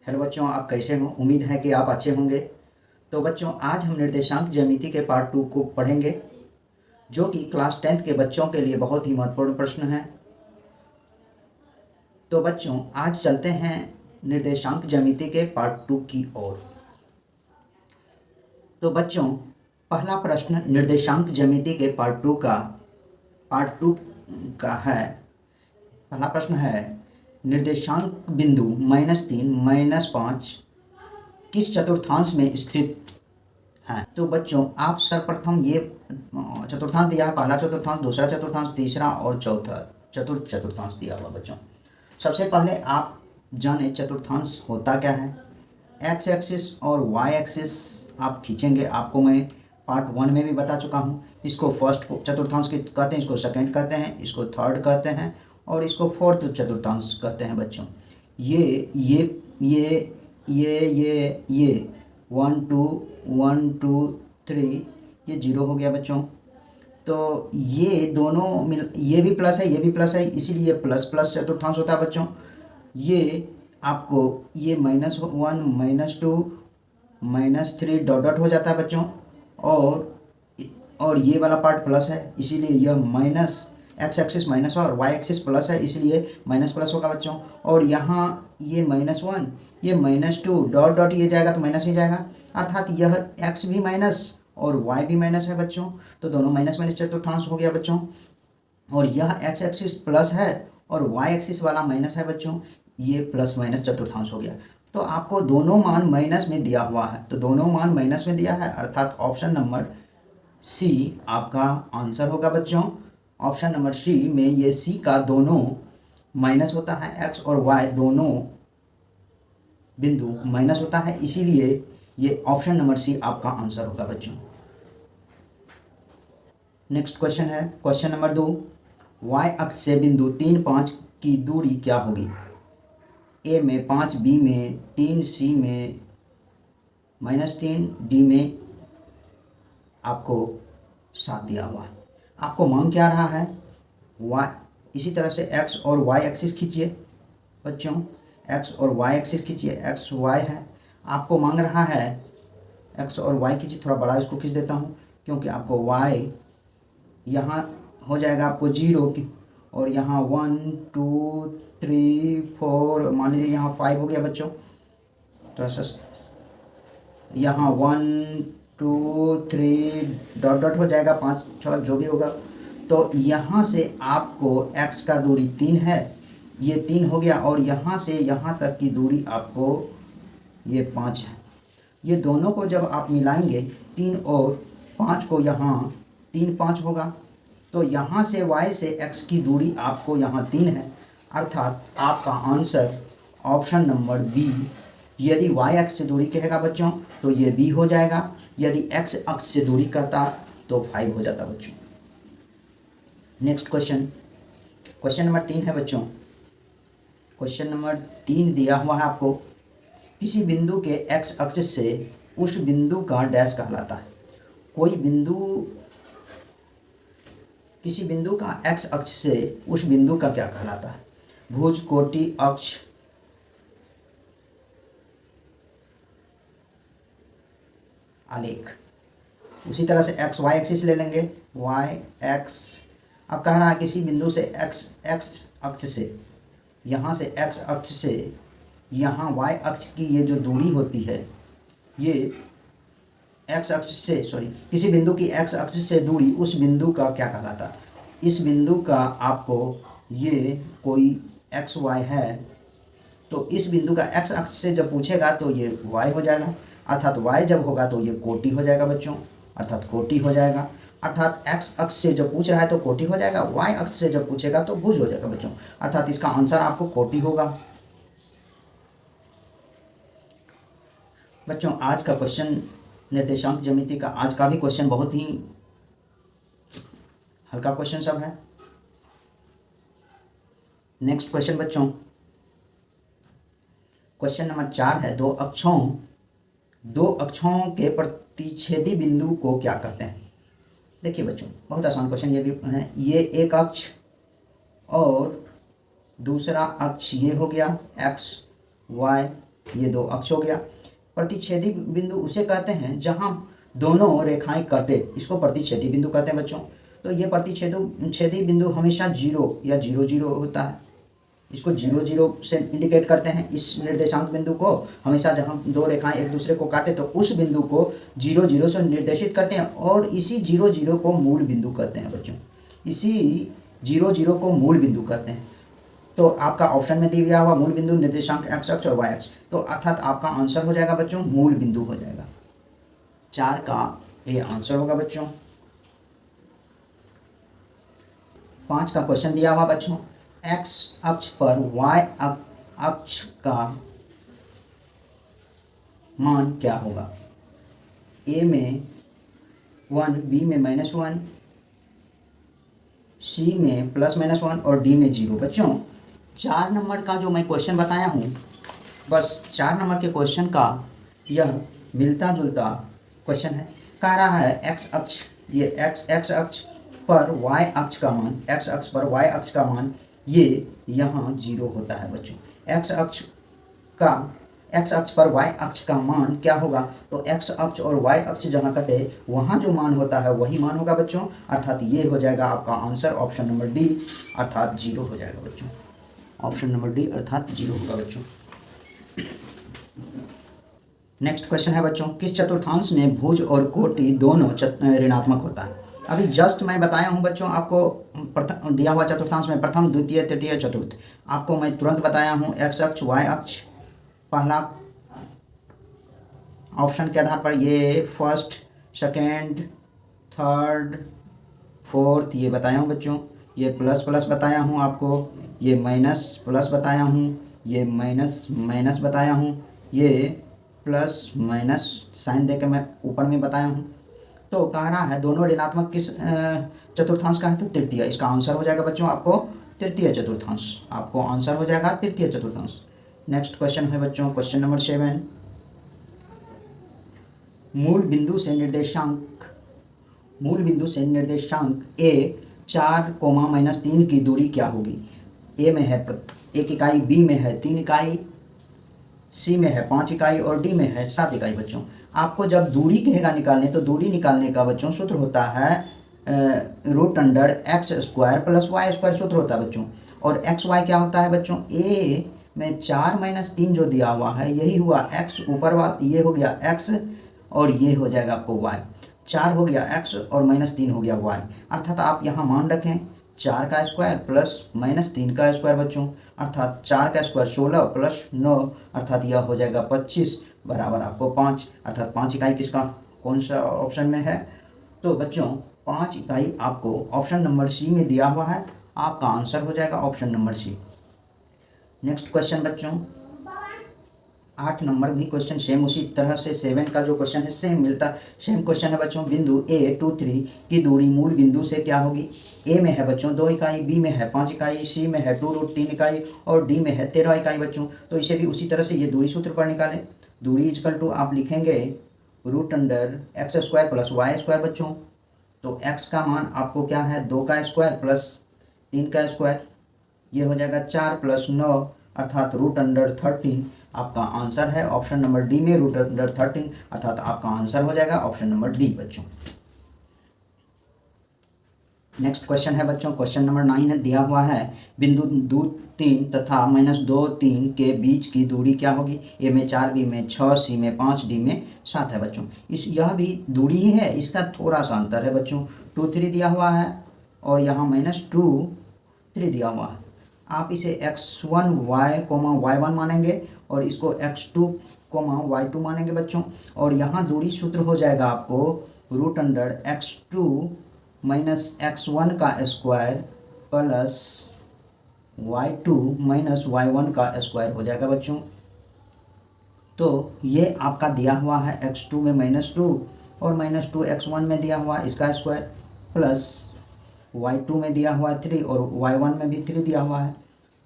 Hello बच्चों, आप कैसे हो? उम्मीद है कि आप अच्छे होंगे। तो बच्चों, आज हम निर्देशांक ज्यामिति के पार्ट 2 को पढ़ेंगे, जो कि क्लास 10th के बच्चों के लिए बहुत ही महत्वपूर्ण प्रश्न है। तो बच्चों, आज चलते हैं निर्देशांक ज्यामिति के पार्ट 2 की ओर। तो बच्चों, पहला प्रश्न निर्देशांक ज्यामिति के पार्ट 2 का है। पहला प्रश्न है, निर्देशांक बिंदु -3, -5 किस चतुर्थांश में स्थित हैं? तो बच्चों, आप सर्वप्रथम ये चतुर्थांश दिया है, पहला चतुर्थांश, दूसरा चतुर्थांश, तीसरा और चौथा चतुर्थ चतुर्थांश दिया हुआ। बच्चों, सबसे पहले आप जाने चतुर्थांश होता क्या है। एक्स एक्सिस और वाई एक्सिस आप खींचेंगे, आपको मैं पार्ट 1 में भी बता चुका हूँ। इसको फर्स्ट चतुर्थांश कहते हैं, इसको सेकंड कहते हैं, इसको थर्ड कहते हैं और इसको फोर्थ चतुर्थांश कहते हैं। बच्चों, ये 1 2 1 2 3 ये 0 हो गया। बच्चों, तो ये दोनों मिल, ये भी प्लस है, ये भी प्लस है, इसीलिए प्लस प्लस चतुर्थांश होता है। बच्चों, ये आपको ये -1 -2 -3 डॉट डॉट हो जाता है। बच्चों, और ये वाला पार्ट प्लस है, इसीलिए यह माइनस एक्स एक्सिस माइनस और वाई एक्सिस प्लस है, इसलिए माइनस प्लस होगा। बच्चों, और यहाँ ये -1 ये -2 डॉट डॉट ये जाएगा तो माइनस ही जाएगा, अर्थात यह x भी माइनस और y भी माइनस है। बच्चों, तो दोनों माइनस माइनस चतुर्थांश हो गया। बच्चों, और यह x एक्सिस प्लस है और y एक्सिस वाला माइनस है। बच्चों, ये प्लस माइनस चतुर्थांश हो गया। तो आपको दोनों मान माइनस में दिया हुआ है, तो दोनों मान माइनस में दिया है, अर्थात ऑप्शन नंबर सी आपका आंसर होगा। बच्चों, ऑप्शन नंबर सी में ये सी का दोनों माइनस होता है, x और y दोनों बिंदु माइनस होता है, इसीलिए ये ऑप्शन नंबर सी आपका आंसर होगा। बच्चों, नेक्स्ट क्वेश्चन है क्वेश्चन नंबर 2। y अक्ष से बिंदु 3 5 की दूरी क्या होगी? ए में 5, बी में 3, सी में -3, डी में आपको 7 दिया हुआ है। आपको मांग क्या रहा है? y, इसी तरह से x और y एक्सिस खींचिए। बच्चों, x और y एक्सिस खींचिए, x y है। आपको मांग रहा है x और y खींचिए, थोड़ा बड़ा इसको खींच देता हूँ, क्योंकि आपको y यहाँ हो जाएगा आपको 0 की, और यहाँ 1 2 3 4 मान लीजिए यहाँ 5 हो गया। बच्चों, थोड़ा सा यहाँ 1 2 3 डॉट डॉट हो जाएगा, 5 6 जो भी होगा। तो यहाँ से आपको x का दूरी 3 है, ये 3 हो गया, और यहाँ से यहाँ तक की दूरी आपको ये 5 है। ये दोनों को जब आप मिलाएंगे, 3 और 5 को, यहाँ 3 5 होगा, तो यहाँ से y से x की दूरी आपको यहाँ 3 है, अर्थात आपका आंसर ऑप्शन नंबर बी। यदि y अक्ष से दूरी कहेगा बच्चों तो ये b हो जाएगा, यदि x अक्ष से दूरी कहता तो 5 हो जाता। बच्चों, नेक्स्ट क्वेश्चन नंबर 3 है। बच्चों, क्वेश्चन नंबर 3 दिया हुआ है आपको, किसी बिंदु के x अक्ष से उस बिंदु का डैश कहलाता है। किसी बिंदु का x अक्ष से उस बिंदु का क्या कहलाता है? भुज, कोटि, अक्ष, आलेख। उसी तरह से x y एक्सिस ले लेंगे, y x। अब कह रहा है किसी बिंदु से x अक्ष से, यहाँ से x अक्ष से यहाँ y अक्ष की ये जो दूरी होती है, ये x अक्ष से किसी बिंदु की x अक्ष से दूरी उस बिंदु का क्या कहलाता है? इस बिंदु का आपको ये कोई x y है, तो इस बिंदु का x अक्ष से जब पूछेगा तो ये y हो जाएगा, अर्थात y जब होगा तो ये कोटि हो जाएगा। बच्चों, अर्थात कोटि हो जाएगा, अर्थात x अक्ष से जब पूछ रहा है तो कोटि हो जाएगा, y अक्ष से जब पूछेगा तो भुज हो जाएगा। बच्चों, अर्थात इसका आंसर आपको कोटि होगा। बच्चों, आज का क्वेश्चन निर्देशांक ज्यामिति का आज का भी क्वेश्चन बहुत ही हल्का क्वेश्चन सब है। नेक्स्ट क्वेश्चन बच्चों, क्वेश्चन नंबर 4 है, दो अक्षों के प्रतिच्छेदी बिंदु को क्या कहते हैं? देखिए बच्चों, बहुत आसान क्वेश्चन ये भी है। ये एक अक्ष और दूसरा अक्ष ये हो गया x y, ये 2 अक्ष हो गया। प्रतिच्छेदी बिंदु उसे कहते हैं जहां दोनों रेखाएं कटे, इसको प्रतिच्छेदी बिंदु कहते हैं बच्चों। तो ये प्रतिच्छेदी बिंदु हमेशा 0 या 0 0 होता है, इसको 0 0 से इंडिकेट करते हैं। इस निर्देशांक बिंदु को हमेशा जहाँ 2 रेखाएं एक दूसरे को काटे तो उस बिंदु को 0 0 से निर्देशित करते हैं, और इसी 0 0 को मूल बिंदु कहते हैं बच्चों। इसी 0 0 को मूल बिंदु कहते हैं। तो आपका ऑप्शन में दिया हुआ मूल बिंदु निर्देशांक x अक्ष और y अक्ष, तो अर्थात आपका आंसर हो जाएगा बच्चों मूल बिंदु हो जाएगा। 4 का ये आंसर होगा बच्चों। 5 का क्वेश्चन दिया हुआ बच्चों, x अक्ष पर y अक्ष का मान क्या होगा। a में 1, b में -1, c में +-1 और d में 0। बच्चों 4 नंबर का जो मैं क्वेश्चन बताया हूँ, बस 4 नंबर के क्वेश्चन का यह मिलता जुलता क्वेश्चन है। कह रहा है x अक्ष, ये x अक्ष पर y अक्ष का मान, x अक्ष पर y अक्ष का मान ये यहाँ 0 होता है बच्चों। x अक्ष पर y अक्ष का मान क्या होगा, तो x अक्ष और y अक्ष जहाँ कटे वहाँ जो मान होता है वही मान होगा बच्चों, अर्थात ये हो जाएगा आपका आंसर ऑप्शन नंबर डी, अर्थात 0 हो जाएगा बच्चों। ऑप्शन नंबर डी अर्थात 0 होगा बच्चों। नेक्स्ट क्वेश्चन है बच्चों, किस चतुर्थांश में भुज और कोटि दोनों ऋणात्मक होता है। अभी जस्ट मैं बताया हूँ बच्चों आपको, प्रथम दिया हुआ चतुर्थांश में प्रथम, द्वितीय, तृतीय, चतुर्थ, आपको मैं तुरंत बताया हूँ। x अक्ष, y अक्ष, पहला ऑप्शन के आधार पर ये फर्स्ट, सेकेंड, थर्ड, फोर्थ ये बताया हूँ बच्चों। ये प्लस प्लस बताया हूँ आपको, ये माइनस प्लस बताया हूँ, ये माइनस माइनस बताया हूँ, ये प्लस माइनस साइन दे के मैं ऊपर में बताया हूँ। तो कह रहा है दोनों ऋणात्मक किस चतुर्थांश का है, तो तृतीय। इसका आंसर हो जाएगा बच्चों आपको तृतीय चतुर्थांश, आपको आंसर हो जाएगा तृतीय चतुर्थांश। नेक्स्ट क्वेश्चन है बच्चों क्वेश्चन नंबर 7, मूल बिंदु से निर्देशांक a 4, -3 की दूरी क्या होगी। a में है 1 इकाई, b में है 3 इकाई, c में है 5 इकाई और d में है 7 इकाई। बच्चों आपको जब दूरी कहेगा निकालने, तो दूरी निकालने का बच्चों सूत्र होता है √x² + y² सूत्र होता है बच्चों। और एक्स वाई क्या होता है बच्चों, a में 4 - 3 जो दिया हुआ है यही हुआ x ऊपर वाला, ये हो गया x और ये हो जाएगा आपको y। 4 हो गया x और -3 हो गया y, अर्थात आप यहाँ मान रखें 4 का स्क्वायर + -3 का स्क्वायर बच्चों, अर्थात 4 का स्क्वायर 16 + 9, अर्थात यह हो जाएगा 25 बराबर आपको 5, अर्थात 5 इकाई किसका कौन सा ऑप्शन में है, तो बच्चों 5 इकाई आपको ऑप्शन नंबर सी में दिया हुआ है, आपका आंसर हो जाएगा option number C. Next question बच्चों 8 नंबर भी क्वेश्चन सेम उसी तरह से 7 का जो क्वेश्चन है सेम क्वेश्चन है बच्चों। बिंदु a 2 3 की दूरी मूल बिंदु से क्या होगी। a में है बच्चों 2 इकाई, b में है 5 इकाई, c में है 2√3 इकाई और d में है 13 इकाई बच्चों। तो इसे भी उसी तरह से ये दूरी सूत्र पर निकालें। दूरी = आप लिखेंगे √x² + y² बच्चों। तो x का मान आपको क्या है 2 का स्क्वायर + 3 का स्क्वायर, ये हो जाएगा 4 + 9 अर्थात √13। आपका आंसर है ऑप्शन नंबर डी में √13, अर्थात आपका आंसर हो जाएगा ऑप्शन नंबर डी बच्चों। नेक्स्ट क्वेश्चन है बच्चों क्वेश्चन नंबर 9 दिया हुआ है बिंदु 2 3 तथा -2 3 के बीच की दूरी क्या होगी। ए में 4, बी में 6, सी में 5, डी में 7 है बच्चों। यह भी दूरी ही है, इसका थोड़ा सा अंतर है बच्चों। 2 3 दिया हुआ है और यहाँ -2 3 दिया हुआ है। आप इसे x1 y1 मानेंगे और इसको x2 y2 मानेंगे बच्चों। और यहाँ दूरी सूत्र हो जाएगा आपको √x2 - x1 का स्क्वायर + y2 - y1 का स्क्वायर हो जाएगा बच्चों। तो ये आपका दिया हुआ है x2 में -2 और -2 x1 में दिया हुआ इसका स्क्वायर प्लस y2 में दिया हुआ 3 और y1 में भी 3 दिया हुआ है।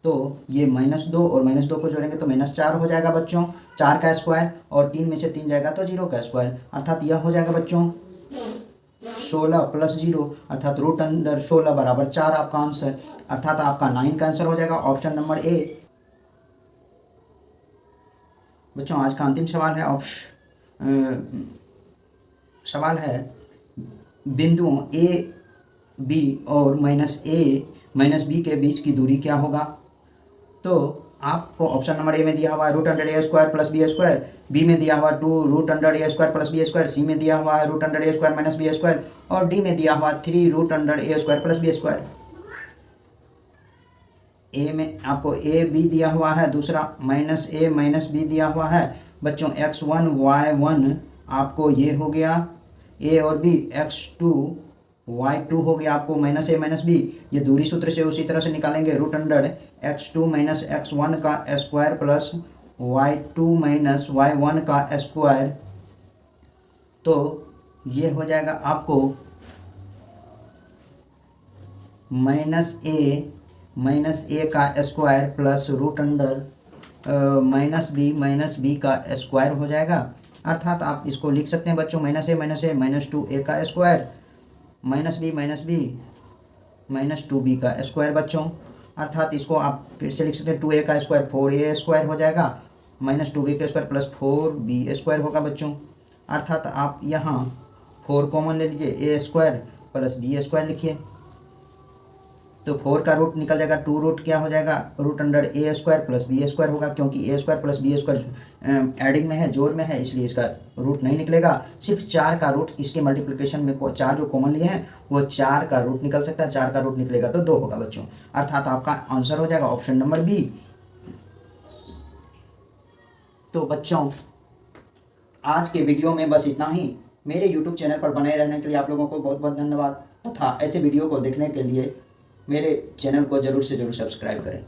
तो ये -2 और -2 को जोड़ेंगे तो -4 हो जाएगा बच्चों, 4 का स्क्वायर और 3 में से 3 जाएगा तो 0 का स्क्वायर, अर्थात यह हो जाएगा बच्चों 16 + 0 अर्थात √16 बराबर 4 आपका आंसर, अर्थात आपका 9 का आंसर हो जाएगा ऑप्शन नंबर ए। बच्चों आज का अंतिम सवाल है सवाल है बिंदुओं ए बी और माइनस बी के बीच की दूरी क्या होगा। तो आपको ऑप्शन नंबर ए में दिया हुआ है √√a² plus B square, B में दिया हुआ 2√√a² प्लस बी स्क्वायर, सी में दिया हुआ है √√a² माइनस बी स्क्वायर और डी में दिया हुआ 3√√a² प्लस बी स्क्वायर। ए में आपको ए बी दिया हुआ है, दूसरा -a माइनस बी दिया हुआ है। बच्चों x1 y1 आपको ये हो गया a और b, x2 y2 हो गया आपको -a माइनस बी। ये दूरी सूत्र से उसी तरह से निकालेंगे √x2 माइनस x1 का square plus y2 minus y1 का स्क्वायर। तो ये हो जाएगा आपको -a का स्क्वायर प्लस माइनस बी का स्क्वायर हो जाएगा। अर्थात आप इसको लिख सकते हैं बच्चों -a माइनस 2a का square minus B minus 2b का स्क्वायर बच्चों। अर्थात इसको आप फिर से लिख सकते हैं 2a का स्क्वायर 4a स्क्वायर हो जाएगा माइनस 2b का स्क्वायर प्लस 4b स्क्वायर होगा बच्चों। अर्थात आप यहाँ 4 कॉमन ले लीजिए, a square plus b square लिखिए तो 4 का रूट निकल जाएगा, 2 रूट क्या हो जाएगा √a² प्लस बी स्क्वायर होगा, क्योंकि a² plus B square adding में है, जोड़ में है, इसलिए इसका रूट नहीं निकलेगा। सिर्फ 4 का रूट इसके मल्टीप्लिकेशन में 4 जो कॉमन लिए हैं वो 4 का रूट निकल सकता है, 4 का रूट निकलेगा तो 2 होगा बच्चों। अर्थात आपका आंसर हो जाएगा ऑप्शन नंबर बी। तो बच्चों आज के वीडियो में बस इतना ही। मेरे यूट्यूब चैनल पर बने रहने के लिए आप लोगों को बहुत बहुत धन्यवाद तथा ऐसे वीडियो को देखने के लिए मेरे चैनल को ज़रूर से ज़रूर सब्सक्राइब करें।